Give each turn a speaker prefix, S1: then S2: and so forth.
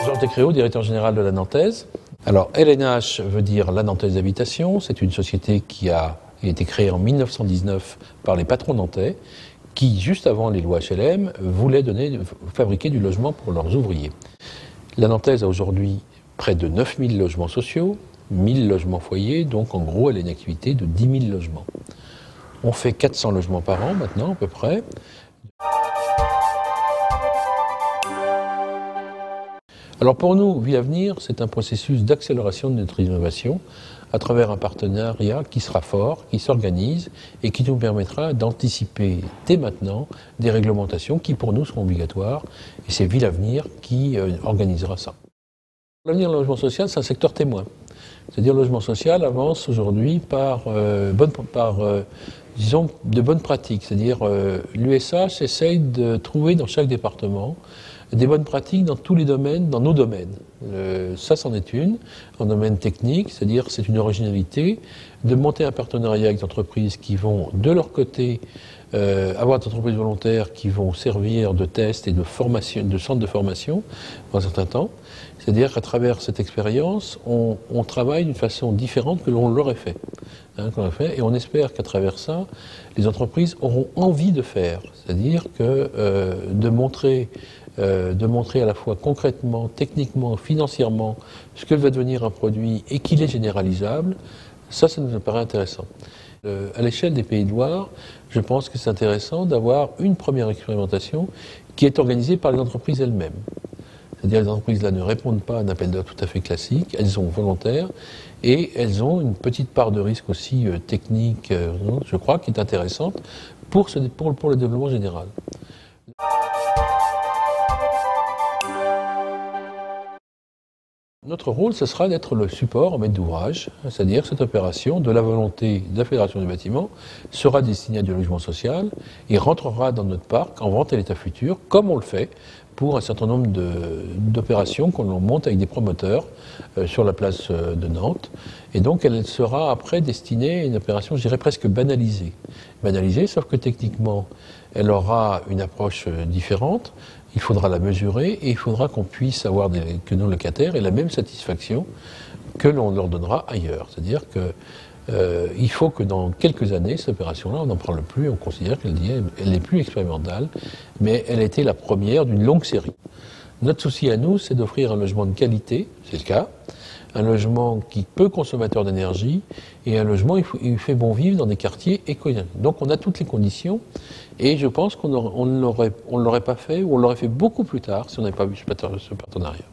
S1: Georges Descréaux, directeur général de la Nantaise. Alors, LNH veut dire la Nantaise Habitation. C'est une société qui a été créée en 1919 par les patrons nantais, qui, juste avant les lois HLM, voulaient fabriquer du logement pour leurs ouvriers. La Nantaise a aujourd'hui près de 9000 logements sociaux, 1000 logements foyers, donc en gros, elle a une activité de 10 000 logements. On fait 400 logements par an maintenant, à peu près. Alors pour nous, Vie Avenir, c'est un processus d'accélération de notre innovation à travers un partenariat qui sera fort, qui s'organise et qui nous permettra d'anticiper dès maintenant des réglementations qui pour nous seront obligatoires. Et c'est Vie Avenir qui organisera ça. L'avenir du logement social, c'est un secteur témoin. C'est-à-dire le logement social avance aujourd'hui disons, de bonnes pratiques. C'est-à-dire l'USH essaye de trouver dans chaque département des bonnes pratiques dans tous les domaines, dans nos domaines. Ça, c'en est une. En domaine technique, c'est-à-dire c'est une originalité de monter un partenariat avec des entreprises qui vont, de leur côté, avoir des entreprises volontaires qui vont servir de tests et de formation, de centres de formation pendant un certain temps. C'est-à-dire qu'à travers cette expérience, on travaille d'une façon différente que l'on l'aurait fait. Et on espère qu'à travers ça, les entreprises auront envie de faire. C'est-à-dire que de montrer à la fois concrètement, techniquement, financièrement, ce que va devenir un produit et qu'il est généralisable, ça nous paraît intéressant. À l'échelle des Pays de Loire, je pense que c'est intéressant d'avoir une première expérimentation qui est organisée par les entreprises elles-mêmes. C'est-à-dire que les entreprises là ne répondent pas à un appel d'offres tout à fait classique, elles sont volontaires et elles ont une petite part de risque aussi technique, je crois, qui est intéressante pour le développement général. Notre rôle, ce sera d'être le support en maître d'ouvrage, c'est-à-dire cette opération, de la volonté de la Fédération du bâtiment, sera destinée à du logement social et rentrera dans notre parc en vente à l'état futur, comme on le fait pour un certain nombre d'opérations qu'on monte avec des promoteurs sur la place de Nantes. Et donc elle sera après destinée à une opération, je dirais, presque banalisée. Banalisée, sauf que techniquement, elle aura une approche différente. Il faudra la mesurer et il faudra qu'on puisse avoir que nos locataires aient la même satisfaction que l'on leur donnera ailleurs. C'est-à-dire qu'il faut que dans quelques années, cette opération-là, on n'en parle plus, on considère qu'elle n'est plus expérimentale, mais elle a été la première d'une longue série. Notre souci à nous, c'est d'offrir un logement de qualité, c'est le cas, un logement qui est peu consommateur d'énergie et un logement il fait bon vivre dans des quartiers écologiques. Donc on a toutes les conditions et je pense qu'on ne l'aurait pas fait ou on l'aurait fait beaucoup plus tard si on n'avait pas eu ce partenariat.